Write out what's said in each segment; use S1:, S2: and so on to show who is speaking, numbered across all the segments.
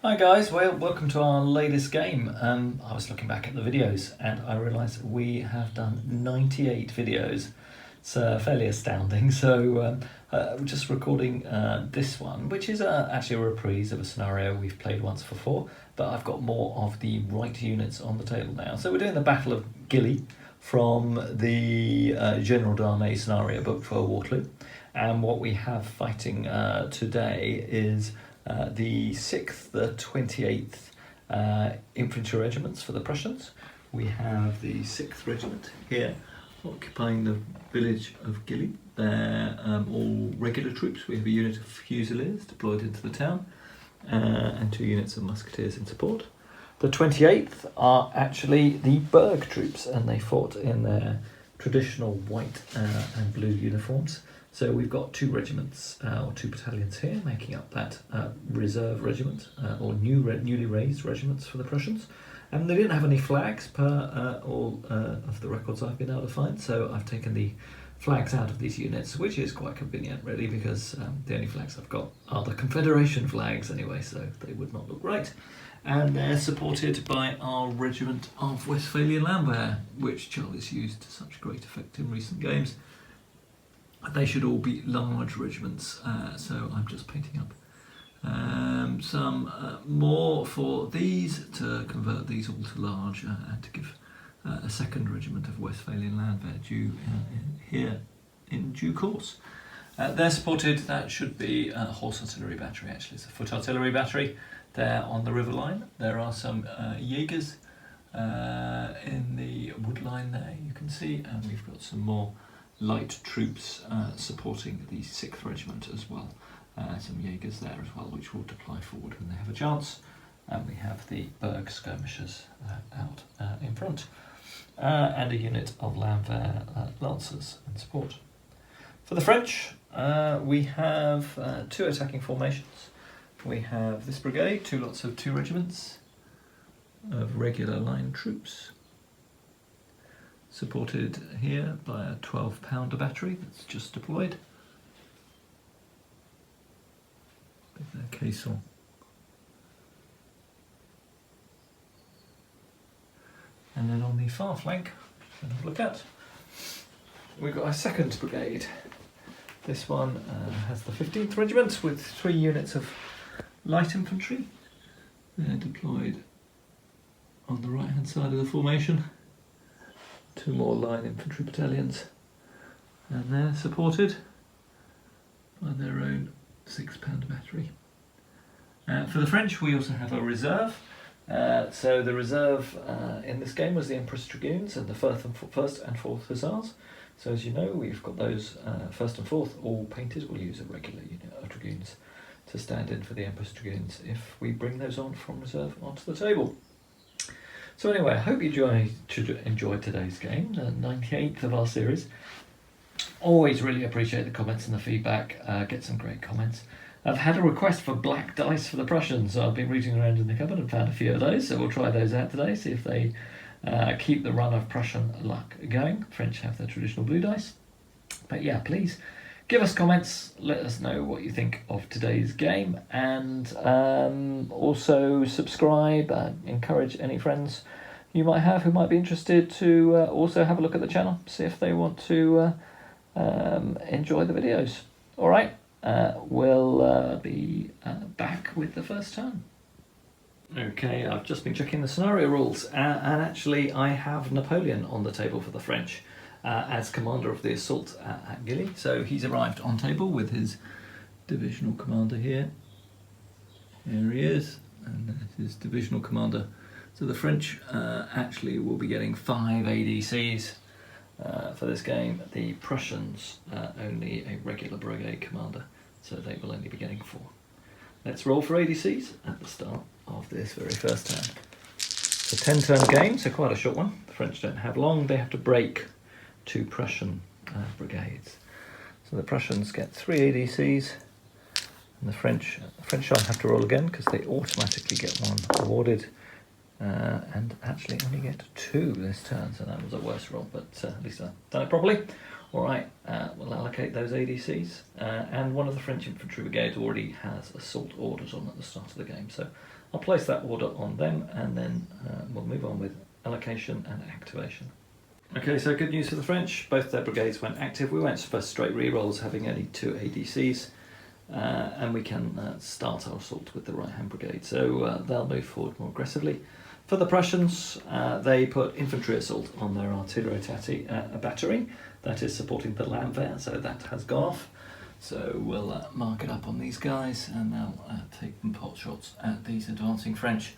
S1: Hi guys, well welcome to our latest game. I was looking back at the videos and I realised we have done 98 videos. It's fairly astounding, so we're just recording this one, which is actually a reprise of a scenario we've played once before, but I've got more of the right units on the table now. So we're doing the Battle of Gilly from the General d'Armée scenario book for Waterloo, and what we have fighting today is the 6th, the 28th Infantry Regiments for the Prussians. We have the 6th Regiment here occupying the village of Gilly. They're all regular troops. We have a unit of Fusiliers deployed into the town and 2 units of Musketeers in support. The 28th are actually the Berg troops, and they fought in their traditional white and blue uniforms. So we've got 2 regiments, or 2 battalions here, making up that reserve regiment, or newly raised regiments for the Prussians. And they didn't have any flags per all of the records I've been able to find, so I've taken the flags out of these units, which is quite convenient really, because the only flags I've got are the Confederation flags anyway, so they would not look right. And they're supported by our regiment of Westphalian Landwehr, which Charlie's used to such great effect in recent games. They should all be large regiments, so I'm just painting up some more for these to convert these all to large and to give a 2nd regiment of Westphalian Landwehr due here in due course. They're supported, that should be a horse artillery battery actually, it's a foot artillery battery. They're on the river line. There are some Jaegers in the wood line there, you can see, and we've got some more light troops supporting the 6th Regiment as well. Some Jaegers there as well, which will deploy forward when they have a chance. And we have the Berg skirmishers out in front. And a unit of Landwehr Lancers in support. For the French, we have 2 attacking formations. We have this brigade, 2 lots of 2 regiments of regular line troops, supported here by a 12-pounder battery that's just deployed. With their caisson. And then on the far flank, we'll have a look at, we've got our 2nd brigade. This one has the 15th Regiment with 3 units of light infantry. They're deployed on the right hand side of the formation. 2 more line infantry battalions, and they're supported by their own 6-pounder battery. For the French, we also have a reserve. So the reserve in this game was the Empress Dragoons and the 1st and 4th Hussars. So as you know, we've got those 1st and 4th all painted. We'll use a regular unit of Dragoons to stand in for the Empress Dragoons if we bring those on from reserve onto the table. So anyway, I hope you enjoyed today's game, the 98th of our series. Always really appreciate the comments and the feedback, get some great comments. I've had a request for black dice for the Prussians, so I've been reaching around in the cupboard and found a few of those, so we'll try those out today, see if they keep the run of Prussian luck going. French have their traditional blue dice. But yeah, please give us comments, let us know what you think of today's game, and also subscribe, encourage any friends you might have who might be interested to also have a look at the channel, see if they want to enjoy the videos. Alright, we'll be back with the first turn. Okay, I've just been checking the scenario rules, and actually I have Napoleon on the table for the French. As commander of the assault at Gilly. So he's arrived on table with his divisional commander here. Here he is, and there's his divisional commander. So the French actually will be getting 5 ADCs for this game. The Prussians only a regular brigade commander, so they will only be getting 4. Let's roll for ADCs at the start of this very first turn. It's a 10-turn game, so quite a short one. The French don't have long, they have to break 2 Prussian brigades. So the Prussians get 3 ADCs, and the French don't have to roll again because they automatically get 1 awarded, and actually only get 2 this turn, so that was a worse roll, but at least I've done it properly. Alright, we'll allocate those ADCs, and one of the French infantry brigades already has assault orders on at the start of the game, so I'll place that order on them, and then we'll move on with allocation and activation. Okay, so good news for the French. Both their brigades went active. We went for straight rerolls, having only 2 ADCs, and we can start our assault with the right-hand brigade. So they'll move forward more aggressively. For the Prussians, they put infantry assault on their artillery battery that is supporting the Landwehr, so that has gone off. So we'll mark it up on these guys, and they'll take pot shots at these advancing French.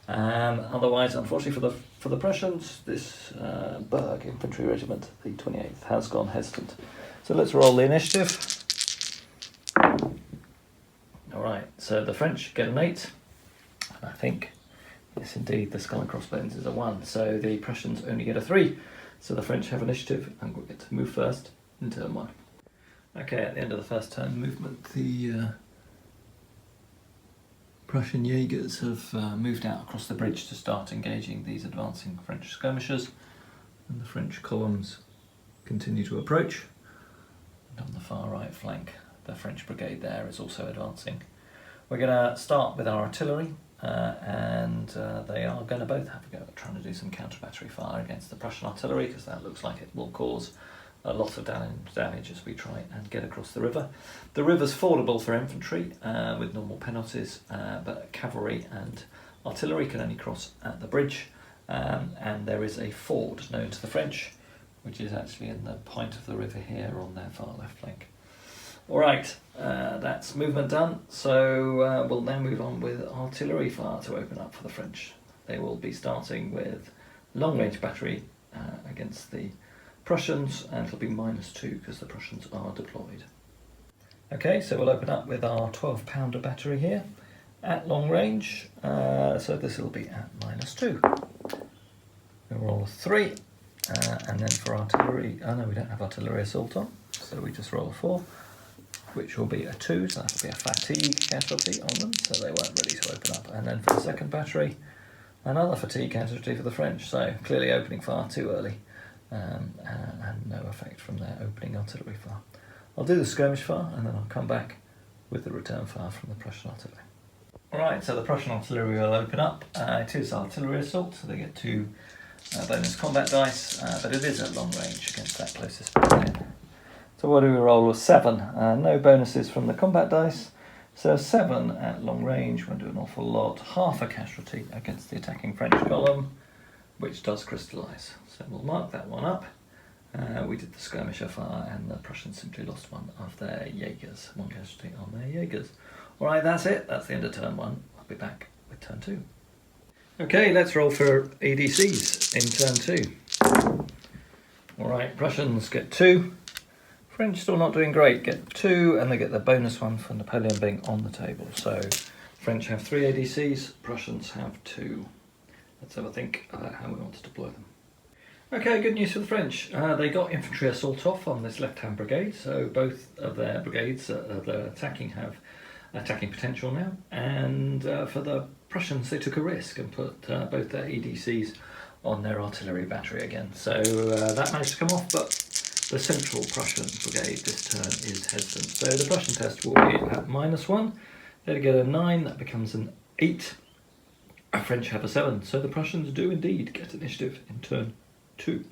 S1: Otherwise, unfortunately for the Prussians, this Berg infantry regiment, the 28th, has gone hesitant. So let's roll the initiative. Alright, so the French get an 8, and I think, yes indeed, the skull and crossbones is a 1, so the Prussians only get a 3. So the French have initiative, and we'll get to move first in turn 1. Okay, at the end of the first turn movement, the Prussian Jaegers have moved out across the bridge to start engaging these advancing French skirmishers, and the French columns continue to approach. And on the far right flank, the French brigade there is also advancing. We're going to start with our artillery, and they are going to both have a go at trying to do some counter-battery fire against the Prussian artillery, because that looks like it will cause a lot of damage as we try and get across the river. The river's fordable for infantry with normal penalties, but cavalry and artillery can only cross at the bridge, and there is a ford known to the French, which is actually in the point of the river here on their far left flank. Alright, that's movement done, so we'll now move on with artillery fire to open up for the French. They will be starting with long-range battery against the Prussians, and it'll be -2 because the Prussians are deployed. Okay, so we'll open up with our 12-pounder battery here at long range, so this will be at -2. We'll roll a 3, and then for artillery, oh no, we don't have artillery assault on, so we just roll a 4, which will be a 2, so that'll be a fatigue casualty on them, so they weren't ready to open up. And then for the second battery, another fatigue casualty for the French, so clearly opening fire too early. And no effect from their opening artillery fire. I'll do the skirmish fire, and then I'll come back with the return fire from the Prussian artillery. Alright, so the Prussian artillery will open up. It is artillery assault, so they get 2 bonus combat dice, but it is at long range against that closest brigade. So what do we roll? A 7. No bonuses from the combat dice, so 7 at long range won't do an awful lot. Half a casualty against the attacking French column, which does crystallise. So we'll mark that one up. We did the skirmisher fire, and the Prussians simply lost one of their Jaegers, 1 casualty on their Jaegers. Alright, that's it. That's the end of turn 1. I'll be back with turn 2. Okay, let's roll for ADCs in turn 2. Alright, Prussians get 2. French still not doing great, get 2, and they get the bonus 1 for Napoleon being on the table. So French have 3 ADCs, Prussians have 2. Let's have a think about how we want to deploy them. Okay, good news for the French. They got infantry assault off on this left-hand brigade, so both of their brigades that are attacking have attacking potential now. And for the Prussians, they took a risk and put both their ADCs on their artillery battery again. So that managed to come off, but the central Prussian brigade this turn is hesitant. So the Prussian test will be at -1. They get a 9, that becomes an 8. The French have a 7, so the Prussians do indeed get initiative in turn 2.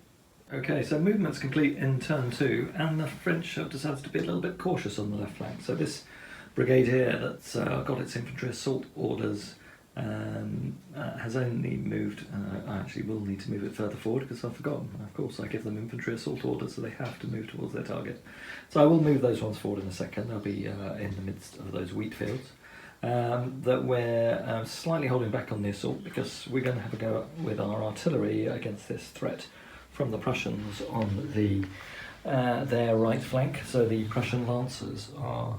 S1: Okay, so movement's complete in turn 2, and the French have decided to be a little bit cautious on the left flank. So this brigade here that's got its infantry assault orders has only moved, I actually will need to move it further forward because I've forgotten. Of course, I give them infantry assault orders, so they have to move towards their target. So I will move those ones forward in a second. They'll be in the midst of those wheat fields. That we're slightly holding back on the assault because we're going to have a go with our artillery against this threat from the Prussians on their right flank. So the Prussian lancers are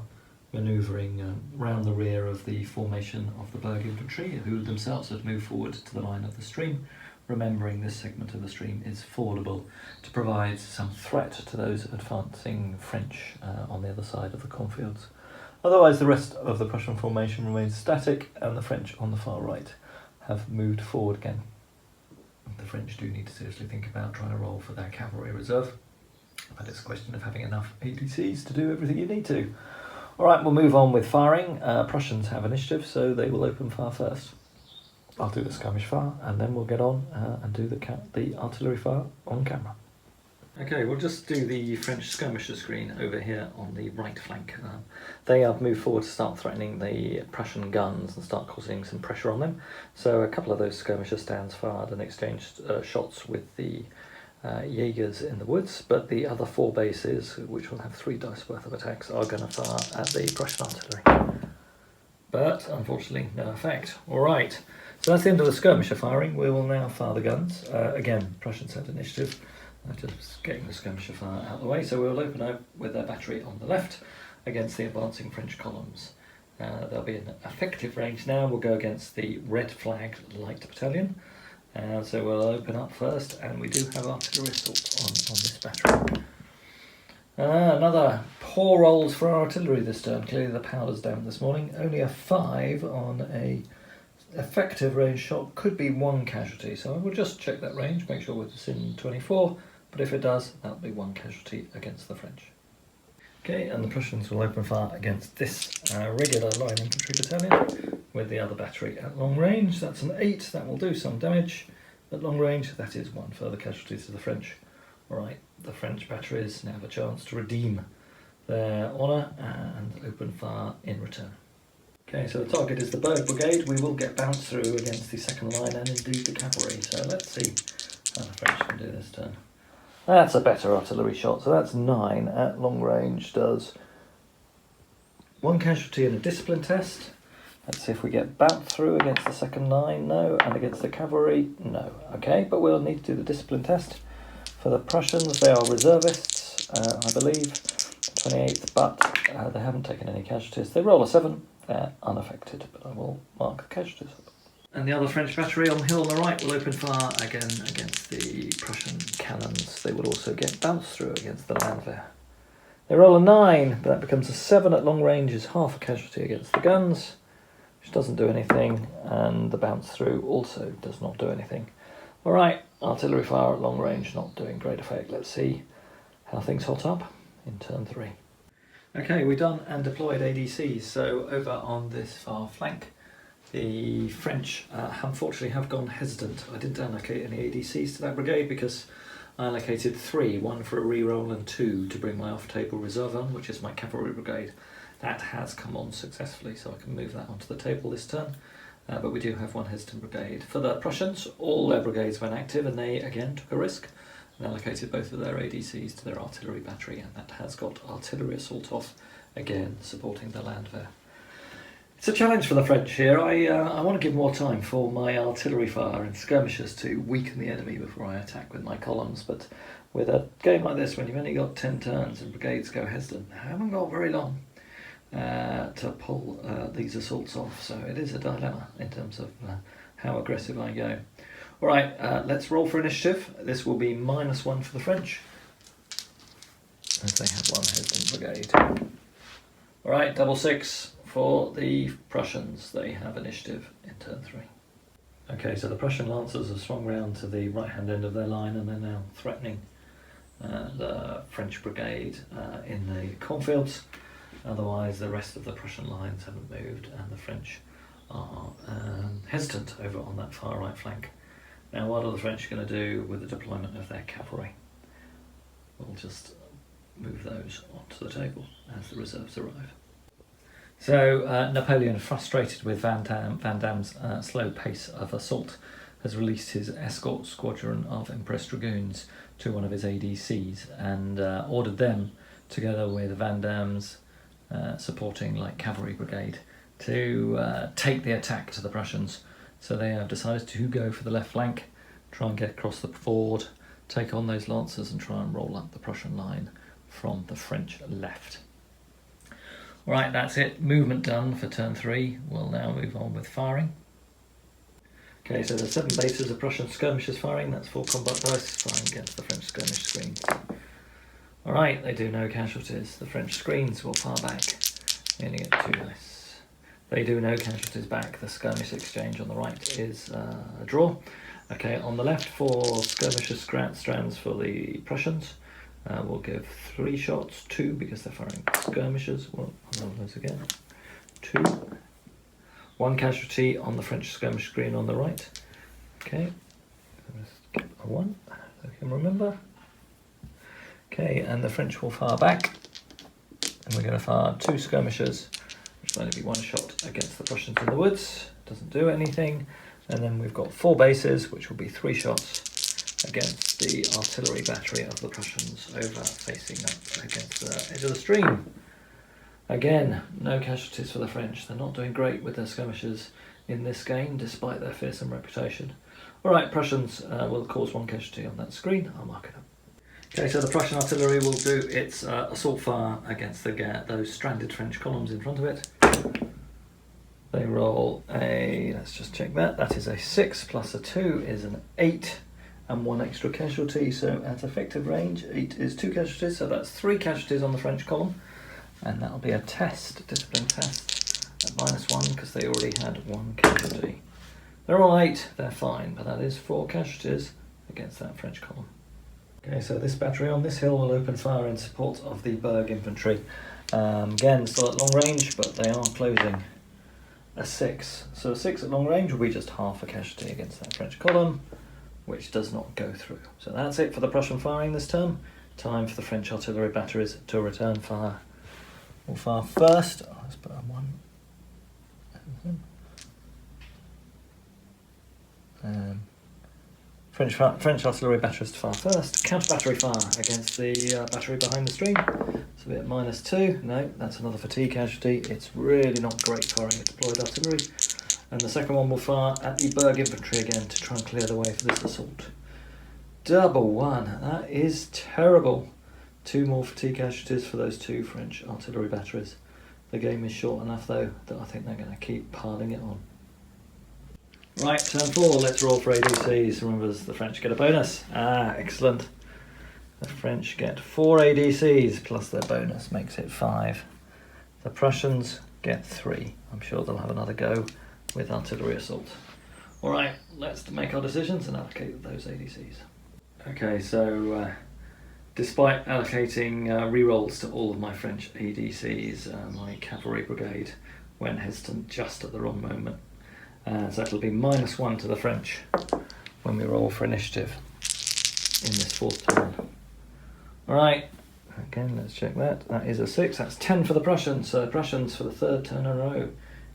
S1: manoeuvring round the rear of the formation of the Berg infantry, who themselves have moved forward to the line of the stream, remembering this segment of the stream is fordable to provide some threat to those advancing French on the other side of the cornfields. Otherwise, the rest of the Prussian formation remains static, and the French on the far right have moved forward again. The French do need to seriously think about trying to roll for their cavalry reserve, but it's a question of having enough ADCs to do everything you need to. Alright, we'll move on with firing. Prussians have initiative, so they will open fire first. I'll do the skirmish fire, and then we'll get on and do the artillery fire on camera. Okay, we'll just do the French skirmisher screen over here on the right flank. They have moved forward to start threatening the Prussian guns and start causing some pressure on them. So a couple of those skirmisher stands fired and exchanged shots with the Jaegers in the woods, but the other 4 bases, which will have 3 dice worth of attacks, are going to fire at the Prussian artillery. But unfortunately, no effect. Alright, so that's the end of the skirmisher firing. We will now fire the guns. Again, Prussians had initiative. Just getting the skirmisher fire out of the way, so we'll open up with their battery on the left against the advancing French columns. There'll be an effective range now. We'll go against the red flagged light battalion. So we'll open up first, and we do have artillery assault on this battery. Another poor rolls for our artillery this turn. Clearly the powder's down this morning. Only a 5 on a effective range shot. Could be 1 casualty, so I will just check that range, make sure it's in 24, but if it does, that'll be 1 casualty against the French. Okay, and the Prussians will open fire against this regular line infantry battalion with the other battery at long range. That's an 8, that will do some damage. At long range, that is 1 further casualty to the French. Alright, the French batteries now have a chance to redeem their honour and open fire in return. Okay, so the target is the Bird Brigade. We will get bounced through against the second line and indeed the cavalry. So let's see how the French can do this turn. That's a better artillery shot, so that's 9 at long range, does 1 casualty in a discipline test. Let's see if we get bounced through against the second line, no, and against the cavalry, no. Okay, but we'll need to do the discipline test. For the Prussians, they are reservists, I believe, 28th, but they haven't taken any casualties. They roll a 7, they're unaffected, but I will mark the casualties. And the other French battery on the hill on the right will open fire again against the Prussian cannons. They will also get bounced through against the Landwehr. They roll a 9, but that becomes a 7 at long range, is half a casualty against the guns, which doesn't do anything, and the bounce through also does not do anything. Alright, artillery fire at long range not doing great effect. Let's see how things hot up in turn 3. Okay, we're done and deployed ADCs. So over on this far flank, the French unfortunately have gone hesitant. I didn't allocate any ADCs to that brigade because I allocated 3, 1 for a reroll and 2 to bring my off-table reserve on, which is my cavalry brigade. That has come on successfully, so I can move that onto the table this turn. But we do have 1 hesitant brigade. For the Prussians, all their brigades went active and they again took a risk and allocated both of their ADCs to their artillery battery, and that has got artillery assault off, again supporting the Landwehr. It's a challenge for the French here. I want to give more time for my artillery fire and skirmishers to weaken the enemy before I attack with my columns, but with a game like this, when you've only got 10 turns and brigades go hesitant, I haven't got very long to pull these assaults off, so it is a dilemma in terms of how aggressive I go. Alright, let's roll for initiative. This will be -1 for the French, as they have 1 hesitant brigade. Alright, double 6 for the Prussians. They have initiative in turn 3. Okay, so the Prussian lancers have swung round to the right-hand end of their line and they're now threatening the French brigade in the cornfields. Otherwise, the rest of the Prussian lines haven't moved and the French are hesitant over on that far right flank. Now, what are the French going to do with the deployment of their cavalry? We'll just move those onto the table as the reserves arrive. So Napoleon, frustrated with Van Damme's slow pace of assault, has released his escort squadron of Empress Dragoons to one of his ADCs and ordered them, together with Van Damme's supporting light cavalry brigade, to take the attack to the Prussians. So they have decided to go for the left flank, try and get across the ford, take on those lancers and try and roll up the Prussian line from the French left. Alright, that's it. Movement done for turn 3. We'll now move on with firing. Okay, so there's 7 bases of Prussian skirmishers firing. That's 4 combat dice firing against the French skirmish screens. Alright, they do no casualties. The French screens will fire back. They only get 2 dice. They do no casualties back. The skirmish exchange on the right is a draw. Okay, on the left, 4 skirmisher strands for the Prussians. We'll give 3 shots, 2 because they're firing skirmishers. Well, I'll roll those again. 2. 1 casualty on the French skirmish screen on the right. Okay, let's get a 1, so I can remember. Okay, and the French will fire back, and we're going to fire 2 skirmishers, which will only be 1 shot against the Prussians in the woods. Doesn't do anything. And then we've got 4 bases, which will be 3 shots against the artillery battery of the Prussians over facing up against the edge of the stream. Again, no casualties for the French. They're not doing great with their skirmishers in this game, despite their fearsome reputation. Alright, Prussians will cause 1 casualty on that screen. I'll mark it up. Okay, so the Prussian artillery will do its assault fire against those stranded French columns in front of it. They roll a, let's just check that, that is a 6 plus a 2 is an 8 and 1 extra casualty, so at effective range 8 is 2 casualties, so that's 3 casualties on the French column, and that'll be a test, discipline test at -1 because they already had 1 casualty. They're all 8, they're fine, but that is 4 casualties against that French column. Okay, so this battery on this hill will open fire in support of the Berg infantry. Again, still at long range, but they are closing. A 6. So a 6 at long range will be just half a casualty against that French column, which does not go through. So that's it for the Prussian firing this turn. Time for the French artillery batteries to return fire. We'll fire first. Let's put on 1. French artillery batteries to fire first. Counter battery fire against the battery behind the stream. So we're at -2. No, that's another fatigue casualty. It's really not great firing at deployed artillery. And the second one will fire at the Berg infantry again to try and clear the way for this assault. Double 1. That is terrible. 2 more fatigue casualties for those 2 French artillery batteries. The game is short enough though that I think they're going to keep piling it on. Right, turn 4, let's roll for ADCs. Remember, the French get a bonus. Excellent. The French get 4 ADCs plus their bonus, makes it 5. The Prussians get 3. I'm sure they'll have another go with artillery assault. Alright, let's make our decisions and allocate those ADCs. Okay, so despite allocating rerolls to all of my French ADCs, my cavalry brigade went hesitant just at the wrong moment. So that'll be -1 to the French when we roll for initiative in this 4th turn. Alright, again let's check that. That is a 6, that's 10 for the Prussians. So the Prussians for the 3rd turn in a row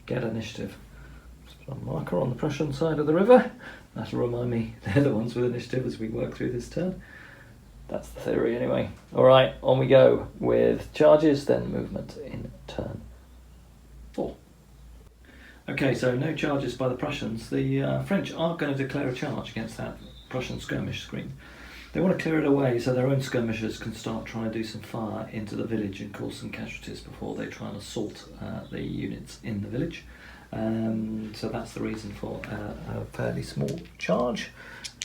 S1: get initiative. Just put a marker on the Prussian side of the river. That'll remind me they're the ones with initiative as we work through this turn. That's the theory anyway. Alright, on we go with charges, then movement in turn 4. Okay, so no charges by the Prussians. The French aren't going to declare a charge against that Prussian skirmish screen. They want to clear it away so their own skirmishers can start trying to do some fire into the village and cause some casualties before they try and assault the units in the village. So that's the reason for a fairly small charge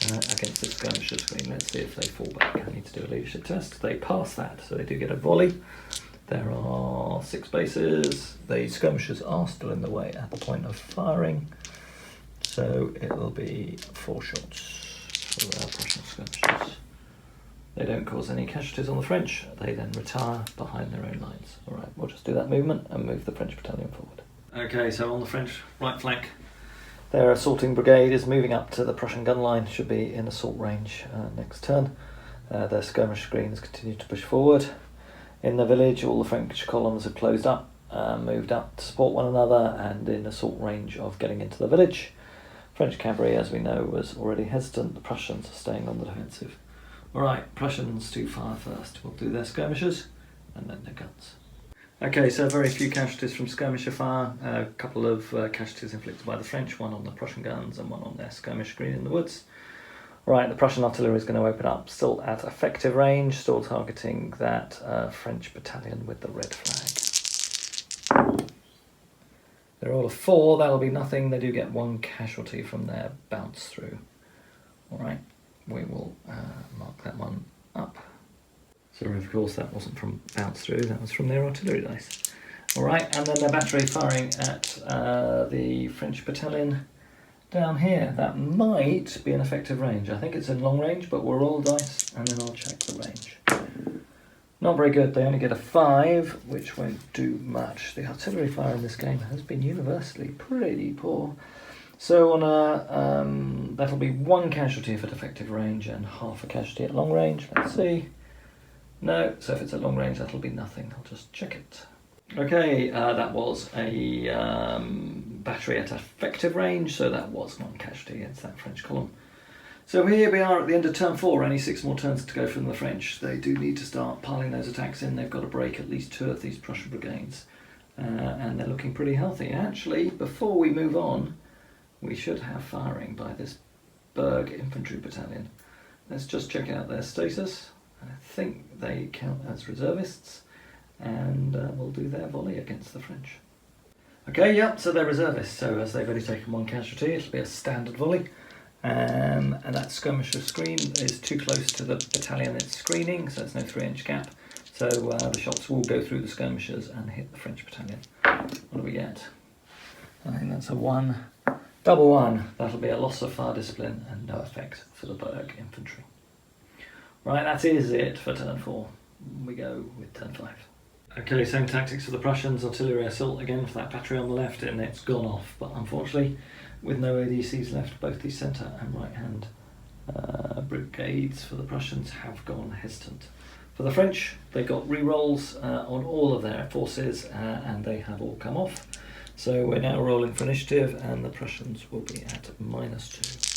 S1: against this skirmisher screen. Let's see if they fall back. I need to do a leadership test. They pass that, so they do get a volley. There are 6 bases. The skirmishers are still in the way at the point of firing, so it will be 4 shots for our Prussian skirmishers. They don't cause any casualties on the French. They then retire behind their own lines. Alright, we'll just do that movement and move the French battalion forward. Okay, so on the French right flank, their assaulting brigade is moving up to the Prussian gun line, should be in assault range next turn. Their skirmish screens continue to push forward. In the village, all the French columns have closed up, moved up to support one another and in assault range of getting into the village. French cavalry, as we know, was already hesitant. The Prussians are staying on the defensive. Alright, Prussians to fire first. We'll do their skirmishers and then their guns. Okay, so very few casualties from skirmisher fire. A couple of casualties inflicted by the French, 1 on the Prussian guns and 1 on their skirmish screen in the woods. Right, the Prussian artillery is going to open up, still at effective range, still targeting that French battalion with the red flag. They're all a 4, that'll be nothing. They do get 1 casualty from their bounce through. Alright, we will mark that one up. So of course that wasn't from bounce through, that was from their artillery dice. Alright, and then their battery firing at the French battalion down here. That might be an effective range. I think it's in long range, but we'll roll dice and then I'll check the range. Not very good. They only get a 5, which won't do much. The artillery fire in this game has been universally pretty poor. So on a that'll be 1 casualty if at effective range and half a casualty at long range. Let's see. No, so if it's at long range that'll be nothing. I'll just check it. Okay, that was a battery at effective range, so that was 1 casualty against that French column. So here we are at the end of turn 4, only 6 more turns to go from the French. They do need to start piling those attacks in. They've got to break at least 2 of these Prussian brigades. And they're looking pretty healthy. Actually, before we move on, we should have firing by this Berg infantry battalion. Let's just check out their status. I think they count as reservists, and we'll do their volley against the French. Okay, yep, so they're reservists, so as they've only taken 1 casualty, it'll be a standard volley. And that skirmisher screen is too close to the battalion it's screening, so there's no 3-inch gap. So the shots will go through the skirmishers and hit the French battalion. What do we get? I think that's a 1. Double 1. That'll be a loss of fire discipline and no effect for the Berg infantry. Right, that is it for turn 4. We go with turn 5. Okay, same tactics for the Prussians. Artillery assault again for that battery on the left, and it's gone off. But unfortunately, with no ADCs left, both the centre and right hand brigades for the Prussians have gone hesitant. For the French, they got re-rolls on all of their forces, and they have all come off. So we're now rolling for initiative, and the Prussians will be at -2.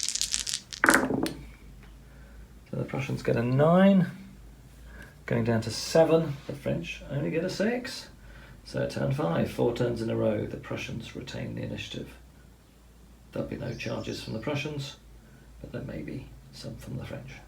S1: So the Prussians get a 9, going down to 7. The French only get a 6. So turn 5, 4 turns in a row, the Prussians retain the initiative. There'll be no charges from the Prussians, but there may be some from the French.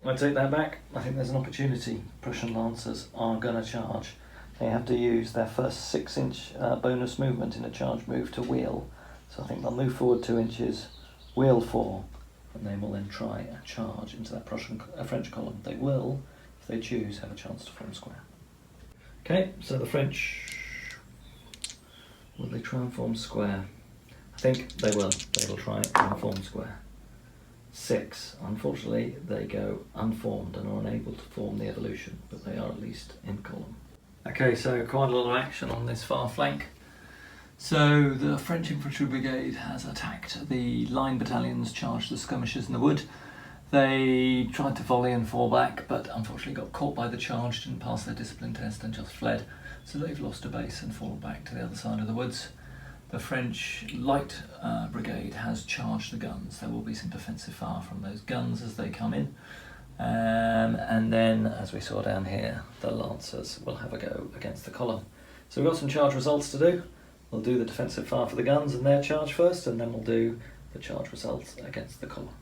S1: I take that back. I think there's an opportunity. Prussian Lancers are going to charge. They have to use their first 6-inch bonus movement in a charge move to wheel. So I think they'll move forward 2 inches, wheel 4, and they will then try a charge into that French column. They will, if they choose, have a chance to form square. Okay, so the French, will they try and form square? I think they will. They will try and form square. 6. Unfortunately, they go unformed and are unable to form the evolution, but they are at least in column. Okay, so quite a lot of action on this far flank. So the French infantry brigade has attacked the line battalions, charged the skirmishers in the wood. They tried to volley and fall back, but unfortunately got caught by the charge, didn't pass their discipline test and just fled. So they've lost a base and fallen back to the other side of the woods. The French light brigade has charged the guns. There will be some defensive fire from those guns as they come in. And then, as we saw down here, the Lancers will have a go against the column. So we've got some charge results to do. We'll do the defensive fire for the guns and their charge first, and then we'll do the charge results against the column.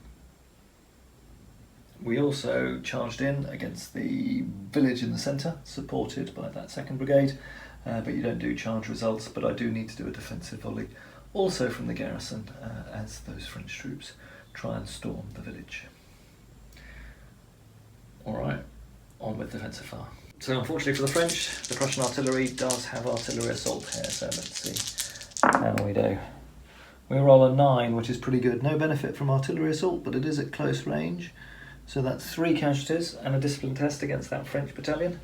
S1: We also charged in against the village in the centre, supported by that 2nd Brigade, but you don't do charge results, but I do need to do a defensive volley, also from the garrison, as those French troops try and storm the village. Alright, on with defensive fire. So unfortunately for the French, the Prussian artillery does have artillery assault here, so let's see how we do. We roll a 9, which is pretty good. No benefit from artillery assault, but it is at close range. So that's 3 casualties and a discipline test against that French battalion.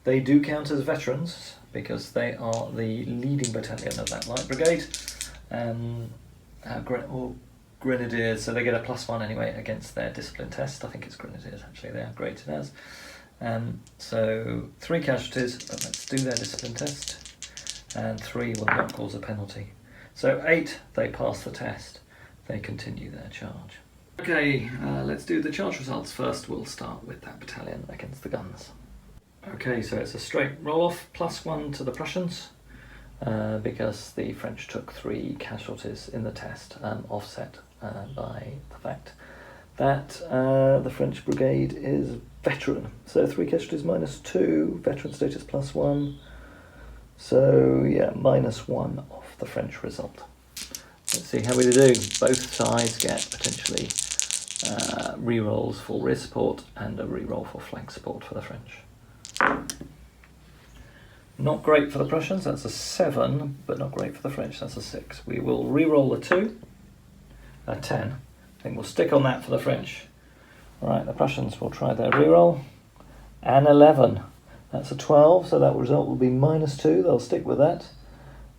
S1: They do count as veterans, because they are the leading battalion of that light brigade. Or grenadiers, so they get a +1 anyway against their discipline test. I think it's grenadiers actually, they are graded as. So 3 casualties, but let's do their discipline test. And 3 will not cause a penalty. So 8, they pass the test. They continue their charge. Okay, let's do the charge results. First we'll start with that battalion against the guns. Okay, so it's a straight roll-off, +1 to the Prussians, because the French took 3 casualties in the test, offset by the fact that the French brigade is veteran. So 3 casualties -2, veteran status +1. So yeah, -1 off the French result. Let's see how we do. Both sides get potentially re-rolls for rear support and a re-roll for flank support for the French. Not great for the Prussians, that's a 7, but not great for the French, that's a 6. We will re-roll a 2, a 10. I think we'll stick on that for the French. Alright, the Prussians will try their re-roll, and 11. That's a 12, so that result will be -2. They'll stick with that.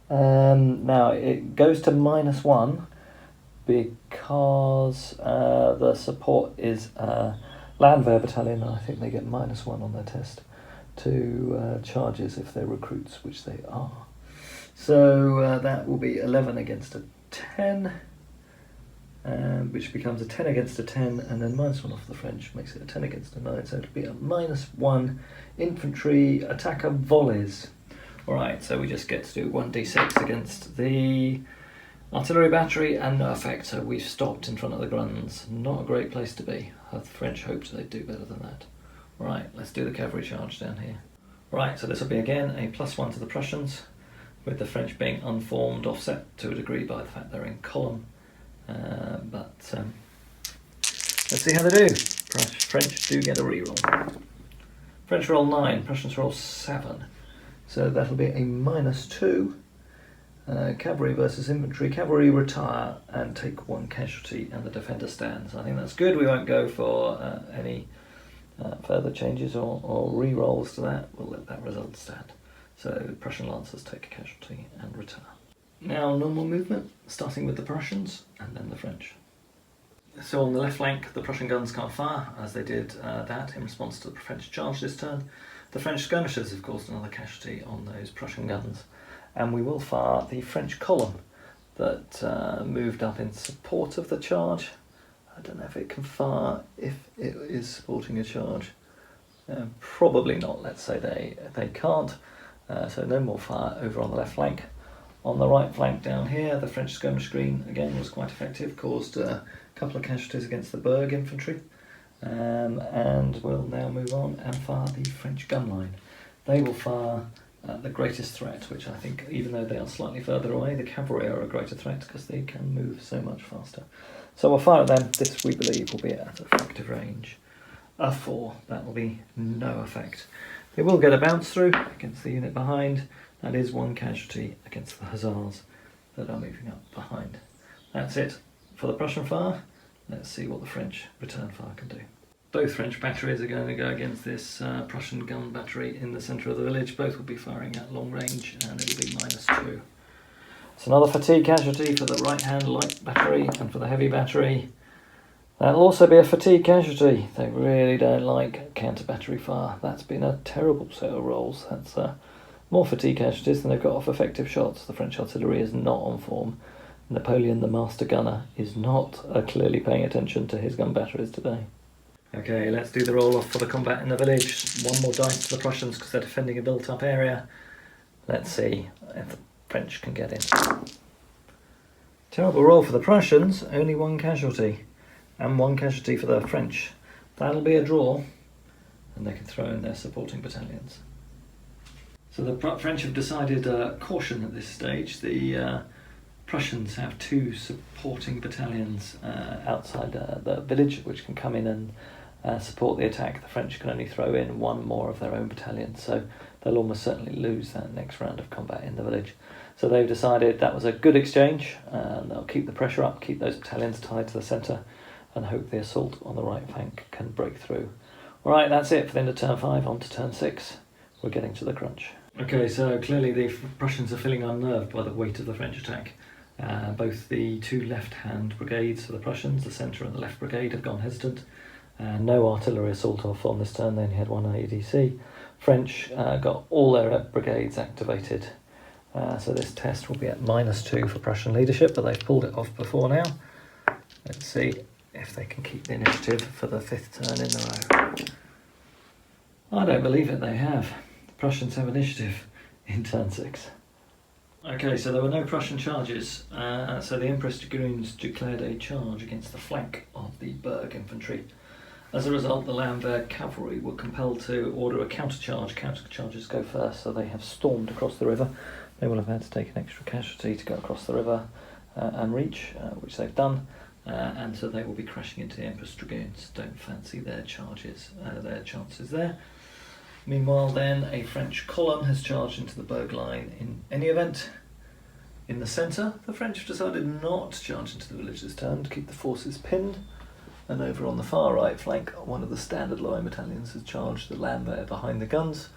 S1: Now it goes to -1 because the support is Landwehr battalion, and I think they get -1 on their test to charges if they're recruits, which they are. So that will be 11 against a 10, which becomes a 10 against a 10, and then -1 off the French makes it a 10 against a 9, so it'll be a -1 infantry attacker volleys. Alright, so we just get to do 1d6 against the artillery battery and no effect, so we've stopped in front of the guns. Not a great place to be. The French hoped they'd do better than that. Right, let's do the cavalry charge down here. Right, so this will be again a +1 to the Prussians, with the French being unformed, offset to a degree by the fact they're in column. Let's see how they do. French do get a reroll. French roll 9, Prussians roll 7. So that'll be a -2. Cavalry versus infantry. Cavalry retire and take 1 casualty, and the defender stands. I think that's good. We won't go for any further changes or re-rolls to that. We'll let that result stand. So Prussian lancers take a casualty and retire. Now normal movement, starting with the Prussians and then the French. So on the left flank, the Prussian guns can't fire, as they did that in response to the French charge this turn. The French skirmishers have caused another casualty on those Prussian guns. And we will fire the French column that moved up in support of the charge. I don't know if it can fire if it is supporting a charge. Probably not. Let's say they can't. So no more fire over on the left flank. On the right flank down here, the French skirmish screen again was quite effective, caused a couple of casualties against the Berg infantry. And we'll now move on and fire the French gun line. They will fire the greatest threat, which I think, even though they are slightly further away, the cavalry are a greater threat because they can move so much faster. So we'll fire at them. This, we believe, will be at effective range. A 4, that will be no effect. They will get a bounce through against the unit behind. That is 1 casualty against the hussars that are moving up behind. That's it for the Prussian fire. Let's see what the French return fire can do. Both French batteries are going to go against this Prussian gun battery in the centre of the village. Both will be firing at long range, and it'll be -2. It's another fatigue casualty for the right-hand light battery, and for the heavy battery, that'll also be a fatigue casualty. They really don't like counter-battery fire. That's been a terrible set of rolls. That's more fatigue casualties than they've got off effective shots. The French artillery is not on form. Napoleon, the master gunner, is not clearly paying attention to his gun batteries today. Okay, let's do the roll-off for the combat in the village. 1 more dice to the Prussians because they're defending a built-up area. Let's see if the French can get in. Terrible roll for the Prussians, only 1 casualty. And 1 casualty for the French. That'll be a draw, and they can throw in their supporting battalions. So the French have decided caution at this stage. The Prussians have 2 supporting battalions outside the village, which can come in and support the attack. The French can only throw in 1 more of their own battalion, so they'll almost certainly lose that next round of combat in the village. So they've decided that was a good exchange, and they'll keep the pressure up, keep those battalions tied to the centre, and hope the assault on the right flank can break through. Alright, that's it for the end of turn 5, on to turn 6. We're getting to the crunch. Okay, so clearly the Prussians are feeling unnerved by the weight of the French attack. Both the 2 left-hand brigades for the Prussians, the centre and the left brigade, have gone hesitant. No artillery assault off on this turn, they only had 1 ADC. French got all their brigades activated. So this test will be at -2 for Prussian leadership, but they've pulled it off before now. Let's see if they can keep the initiative for the 5th turn in a row. I don't believe it, they have. The Prussians have initiative in turn 6. Okay, so there were no Prussian charges, so the Empress Dragoons declared a charge against the flank of the Berg infantry. As a result, the Landwehr cavalry were compelled to order a countercharge. Countercharges go first, so they have stormed across the river. They will have had to take an extra casualty to go across the river and reach, which they've done, and so they will be crashing into the Empress Dragoons. Don't fancy their chances there. Meanwhile then, a French column has charged into the Berg line in any event. In the centre, the French have decided not to charge into the village this turn to keep the forces pinned. And over on the far right flank, one of the standard line battalions has charged the landwehr behind the guns.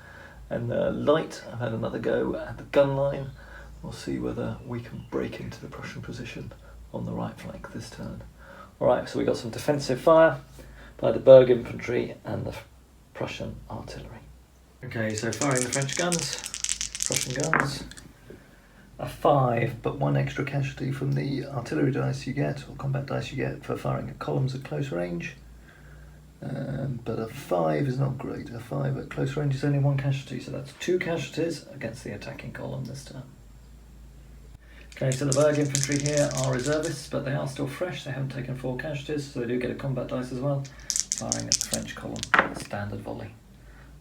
S1: And the light, I've had another go at the gun line. We'll see whether we can break into the Prussian position on the right flank this turn. Alright, so we got some defensive fire by the Berg infantry and the Prussian artillery. Okay, so firing the French guns, Prussian guns. A 5, but 1 extra casualty from the artillery dice you get, or combat dice you get for firing at columns at close range. But a 5 is not great. A 5 at close range is only 1 casualty, so that's 2 casualties against the attacking column this turn. Okay, so the Berg infantry here are reservists, but they are still fresh. They haven't taken 4 casualties, so they do get a combat dice as well, firing at the French column, standard volley.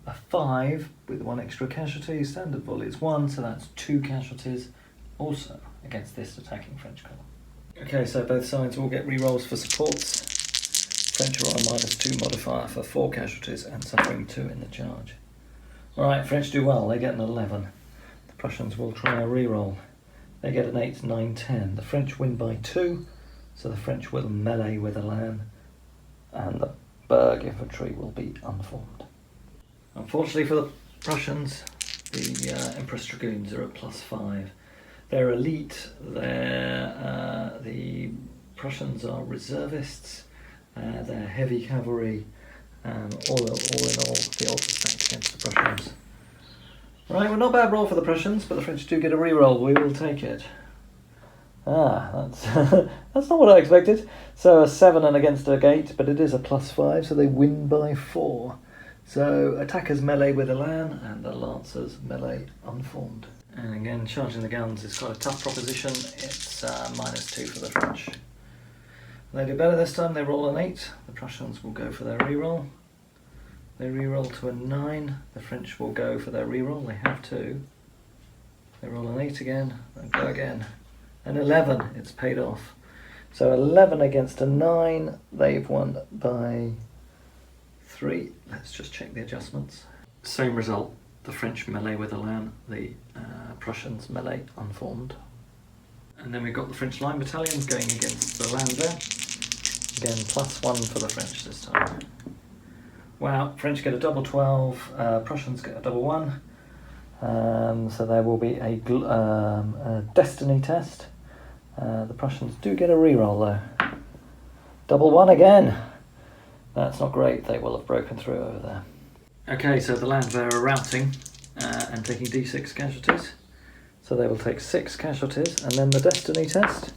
S1: A 5 with 1 extra casualty, standard volley is 1, so that's 2 casualties also against this attacking French column. Okay, so both sides will get rerolls for supports. French are on a -2 modifier for 4 casualties and suffering 2 in the charge. Alright, French do well, they get an 11. The Prussians will try a reroll. They get an 8, 9, 10. The French win by 2, so the French will melee with Elan, and the Berg infantry will be unformed. Unfortunately for the Prussians, the Empress Dragoons are at +5. They're elite, the Prussians are reservists, they're heavy cavalry, all in all, the odds are stacked against the Prussians. Right, well, not a bad roll for the Prussians, but the French do get a reroll. We will take it. That's that's not what I expected. So a 7 and against a gate, but it is a +5, so they win by 4. So attackers melee with Elan, and the lancers melee unformed. And again, charging the guns is quite a tough proposition. It's -2 for the French. They do better this time. They roll an 8. The Prussians will go for their reroll. They reroll to a 9. The French will go for their reroll. They have to. They roll an 8 again, and go again. An 11. It's paid off. So 11 against a 9. They've won by 3. Let's just check the adjustments. Same result. The French melee with Elan. The Prussians melee unformed. And then we've got the French line battalions going against the landwehr. Again, +1 for the French this time. Wow, French get a double 12, Prussians get a double 1. So there will be a destiny test. The Prussians do get a reroll though. Double 1 again. That's not great, they will have broken through over there. Okay, so the landwehr are routing and taking d6 casualties. So they will take 6 casualties, and then the destiny test.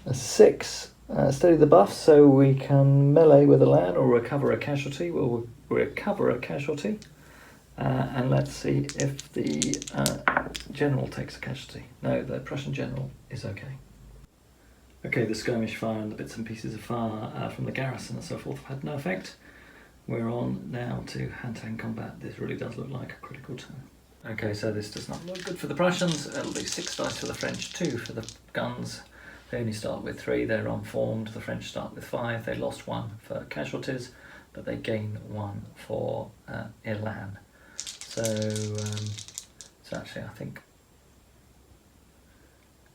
S1: A 6. Study the buffs so we can melee with Elan or recover a casualty. We'll recover a casualty. And let's see if the general takes a casualty. No, the Prussian general is okay. Okay, the skirmish fire and the bits and pieces of fire from the garrison and so forth have had no effect. We're on now to hand-to-hand combat. This really does look like a critical turn. Okay, so this does not look good for the Prussians. It'll be 6 dice for the French, 2 for the guns. They only start with 3, they're unformed. The French start with 5, they lost 1 for casualties, but they gain 1 for Elan. So actually I think,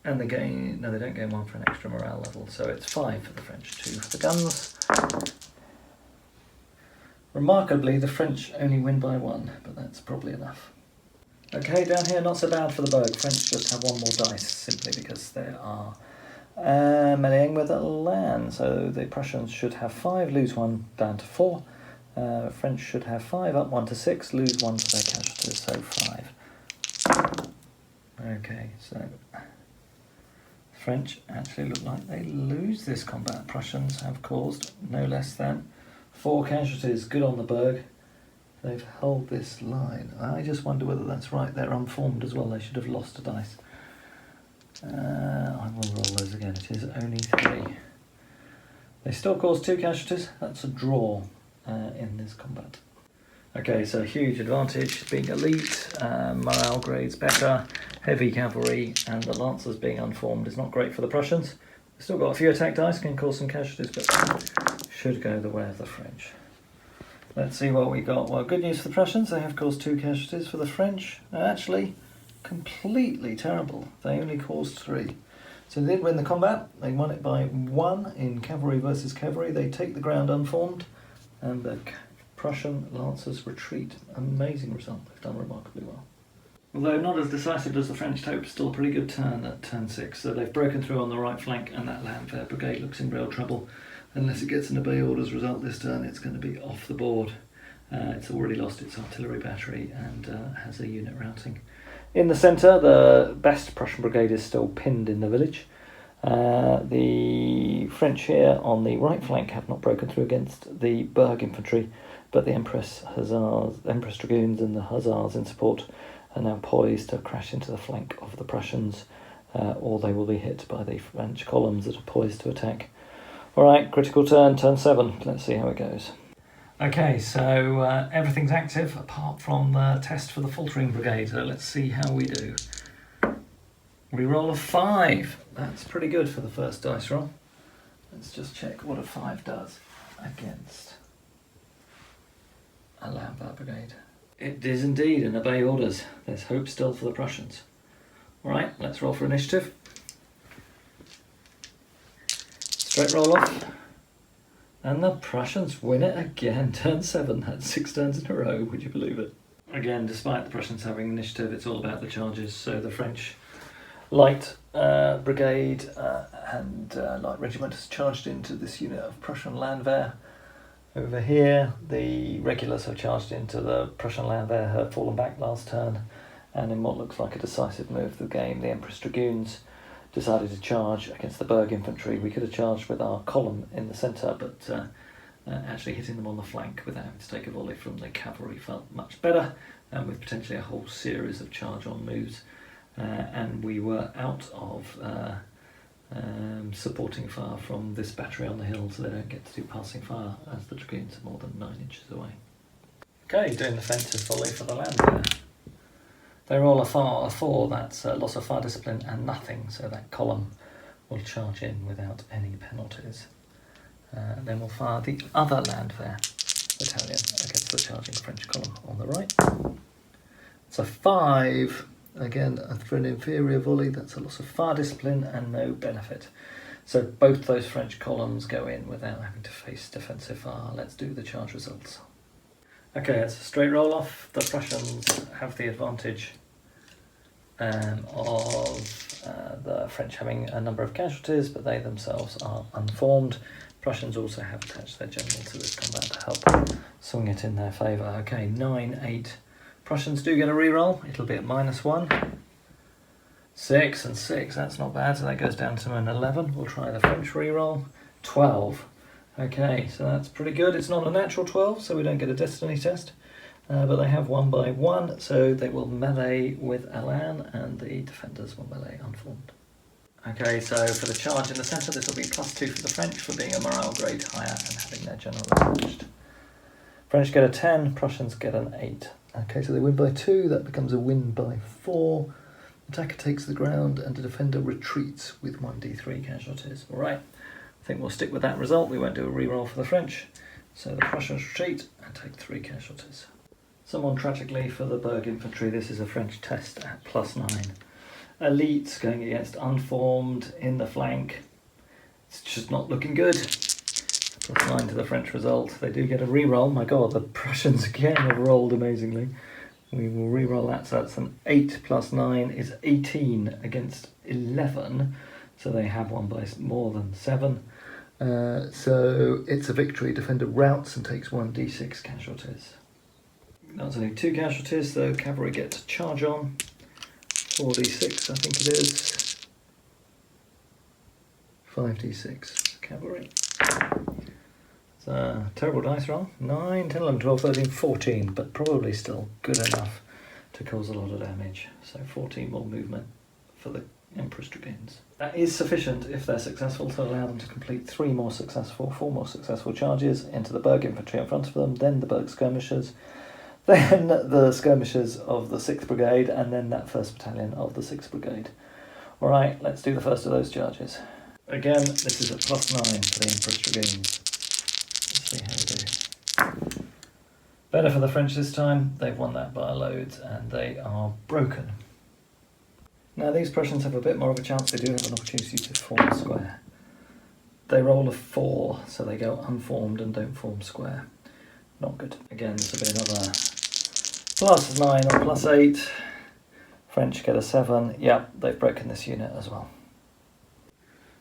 S1: and they gain, no they don't gain 1 for an extra morale level, so it's 5 for the French, 2 for the guns. Remarkably, the French only win by 1, but that's probably enough. Okay, down here not so bad for the Berg. French just have 1 more dice, simply because they are meleeing with Elan. So the Prussians should have 5, lose 1 down to 4. French should have 5, up 1 to 6, lose 1 for their casualties, so 5. Okay, so French actually look like they lose this combat. Prussians have caused no less than 4 casualties. Good on the Berg. They've held this line. I just wonder whether that's right. They're unformed as well. They should have lost a dice. I will roll those again. It is only 3. They still cause 2 casualties. That's a draw in this combat. Okay, so huge advantage being elite, morale grades better, heavy cavalry, and the lancers being unformed is not great for the Prussians. They've still got a few attack dice, can cause some casualties, but should go the way of the French. Let's see what we got. Well, good news for the Prussians, they have caused 2 casualties. For the French, actually, completely terrible. They only caused 3. So they did win the combat. They won it by 1 in cavalry versus cavalry. They take the ground unformed, and the Prussian lancers retreat. Amazing result. They've done remarkably well. Although not as decisive as the French hoped, still a pretty good turn at turn 6. So they've broken through on the right flank, and that Landwehr brigade looks in real trouble. Unless it gets an obey orders result this turn, it's going to be off the board. It's already lost its artillery battery and has a unit routing. In the centre, the best Prussian brigade is still pinned in the village. The French here on the right flank have not broken through against the Berg infantry, but the Empress Dragoons and the Hussars in support are now poised to crash into the flank of the Prussians, or they will be hit by the French columns that are poised to attack. Alright, critical turn, turn 7. Let's see how it goes. Okay, so everything's active apart from the test for the faltering brigade, so let's see how we do. Reroll a 5. That's pretty good for the first dice roll. Let's just check what a 5 does against a Landwehr brigade. It is indeed an obey orders. There's hope still for the Prussians. Alright, let's roll for initiative. Straight roll off. And the Prussians win it again. Turn 7. That's 6 turns in a row. Would you believe it? Again, despite the Prussians having initiative, it's all about the charges. So the French light brigade and light regiment has charged into this unit of Prussian Landwehr. Over here, the regulars have charged into the Prussian Landwehr, have fallen back last turn. And in what looks like a decisive move of the game, the Empress Dragoons decided to charge against the Berg infantry. We could have charged with our column in the centre, but actually hitting them on the flank without having to take a volley from the cavalry felt much better, and with potentially a whole series of charge-on moves. And we were out of supporting fire from this battery on the hill, so they don't get to do passing fire as the Dragoons are more than 9 inches away. Okay, doing the defensive volley for the Landwehr. They roll a 4, that's a loss of fire discipline and nothing, so that column will charge in without any penalties. Then we'll fire the other Landwehr battalion against the charging French column on the right. It's a 5, again for an inferior volley, that's a loss of fire discipline and no benefit. So both those French columns go in without having to face defensive fire. Let's do the charge results. Okay, it's a straight roll off. The Prussians have the advantage of the French having a number of casualties, but they themselves are unformed. Prussians also have attached their general to this combat to help swing it in their favour. Okay, 9-8. Prussians do get a reroll. It'll be at -1. 6 and 6, that's not bad, so that goes down to an 11. We'll try the French reroll. 12. Okay, so that's pretty good. It's not a natural 12, so we don't get a destiny test. But they have 1 by 1, so they will melee with Alain, and the defenders will melee unformed. Okay, so for the charge in the centre, this will be +2 for the French for being a morale grade higher and having their general attached. French get a 10, Prussians get an 8. Okay, so they win by 2, that becomes a win by 4. Attacker takes the ground and the defender retreats with 1d3 casualties. Alright, I think we'll stick with that result. We won't do a reroll for the French. So the Prussians retreat and take 3 casualties. Somewhat tragically for the Berg infantry, this is a French test at +9. Elites going against unformed in the flank. It's just not looking good. +9 to the French result. They do get a reroll. My god, the Prussians again have rolled amazingly. We will re-roll that, so that's an 8 + 9 is 18 against 11, so they have one by more than 7. So it's a victory. Defender routs and takes 1d6 casualties. That's only 2 casualties, so cavalry get to charge on. 4d6, I think it is. 5d6 cavalry. It's a terrible dice roll. 9, 10, 11, 12, 13, 14, but probably still good enough to cause a lot of damage. So 14 more movement for the Empress Dragoons. That is sufficient if they're successful to allow them to complete 4 more successful charges into the Berg infantry in front of them, then the Berg skirmishers, then the skirmishers of the 6th Brigade, and then that 1st Battalion of the 6th Brigade. Alright, let's do the first of those charges. Again, this is at +9 for the Empress Dragoons. Let's see how we do. Better for the French this time. They've won that by loads and they are broken. Now these Prussians have a bit more of a chance. They do have an opportunity to form a square. They roll a 4, so they go unformed and don't form square. Not good. Again, this will be another +9 or +8. French get a 7. Yep, they've broken this unit as well.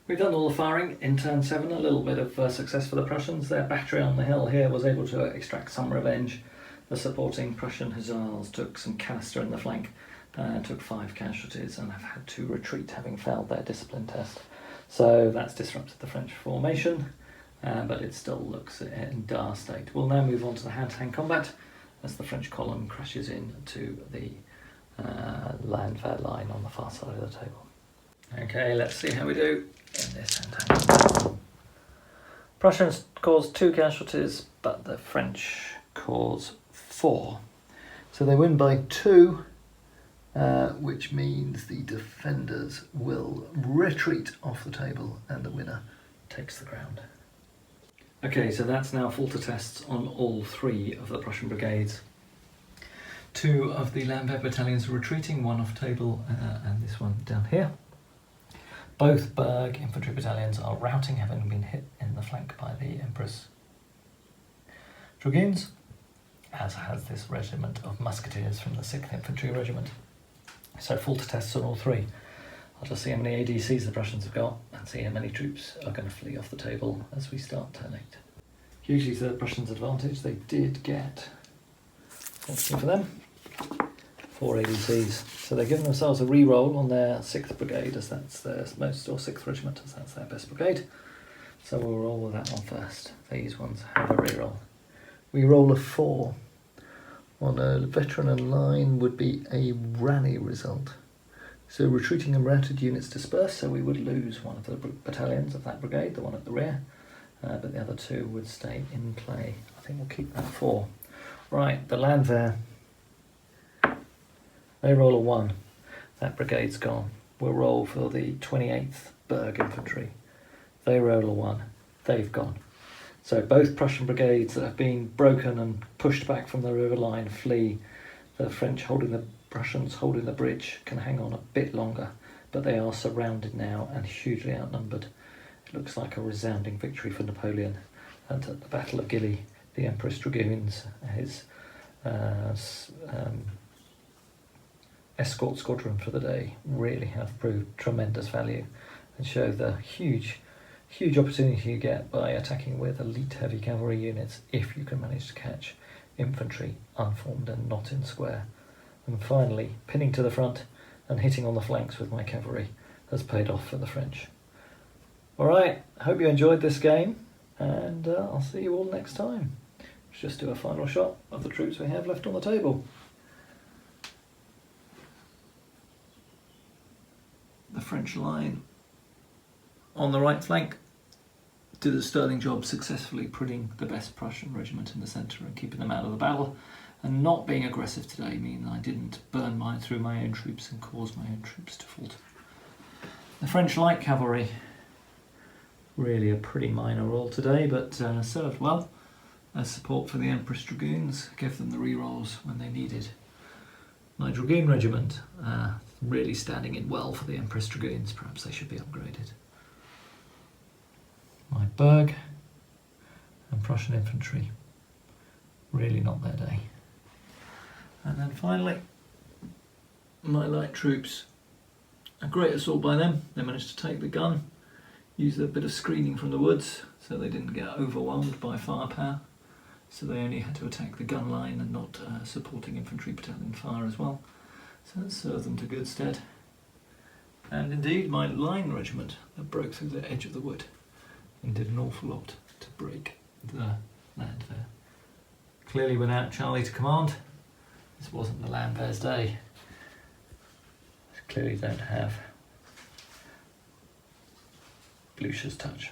S1: We've done all the firing in turn 7, a little bit of success for the Prussians. Their battery on the hill here was able to extract some revenge. The supporting Prussian hussars took some canister in the flank, took 5 casualties and have had to retreat, having failed their discipline test. So that's disrupted the French formation, but it still looks in dire state. We'll now move on to the hand-to-hand combat as the French column crashes into the landwehr line on the far side of the table. Okay, let's see how we do in this hand-to-hand combat. Prussians cause 2 casualties, but the French cause 4. So they win by 2, which means the defenders will retreat off the table and the winner takes the ground. Okay, so that's now falter tests on all 3 of the Prussian brigades. 2 of the landwehr battalions are retreating, 1 off table and this one down here. Both Berg infantry battalions are routing, having been hit in the flank by the Empress Dragoons, as has this regiment of musketeers from the 6th Infantry Regiment. So falter tests on all 3. I'll just see how many ADCs the Prussians have got and see how many troops are going to flee off the table as we start turn 8. Hugely to the Prussians' advantage, they did get, fortunately for them, 4 ADCs. So they're giving themselves a re-roll on their 6th Brigade, as that's their most, or 6th Regiment, as that's their best brigade. So we'll roll with that one first. These ones have a re-roll. We roll a 4. On a veteran and line would be a rally result. So retreating and routed units disperse, so we would lose one of the battalions of that brigade, the one at the rear, but the other 2 would stay in play. I think we'll keep that 4. Right, the landwehr, they roll a 1. That brigade's gone. We'll roll for the 28th Berg Infantry. They roll a 1. They've gone. So both Prussian brigades that have been broken and pushed back from the river line flee. The French Prussians holding the bridge can hang on a bit longer, but they are surrounded now and hugely outnumbered. It looks like a resounding victory for Napoleon. And at the Battle of Gilly, the Empress Dragoons, his escort squadron for the day, really have proved tremendous value and show the huge opportunity you get by attacking with elite heavy cavalry units if you can manage to catch infantry unformed and not in square. And finally, pinning to the front and hitting on the flanks with my cavalry has paid off for the French. Alright, I hope you enjoyed this game, and I'll see you all next time. Let's just do a final shot of the troops we have left on the table. The French line on the right flank did a sterling job successfully putting the best Prussian regiment in the centre and keeping them out of the battle, and not being aggressive today means I didn't burn through my own troops and cause my own troops to falter. The French light cavalry, really a pretty minor role today, but served well as support for the Empress Dragoons, gave them the re-rolls when they needed. My Dragoon regiment really standing in well for the Empress Dragoons, perhaps they should be upgraded. My Berg and Prussian infantry, really not their day. And then finally, my light troops, a great assault by them. They managed to take the gun, used a bit of screening from the woods so they didn't get overwhelmed by firepower. So they only had to attack the gun line and not supporting infantry battalion fire as well. So that served them to good stead. And indeed my line regiment that broke through the edge of the wood and did an awful lot to break the landwehr. Clearly without Charlie to command, this wasn't the landwehr's day. They clearly don't have Blucher's touch.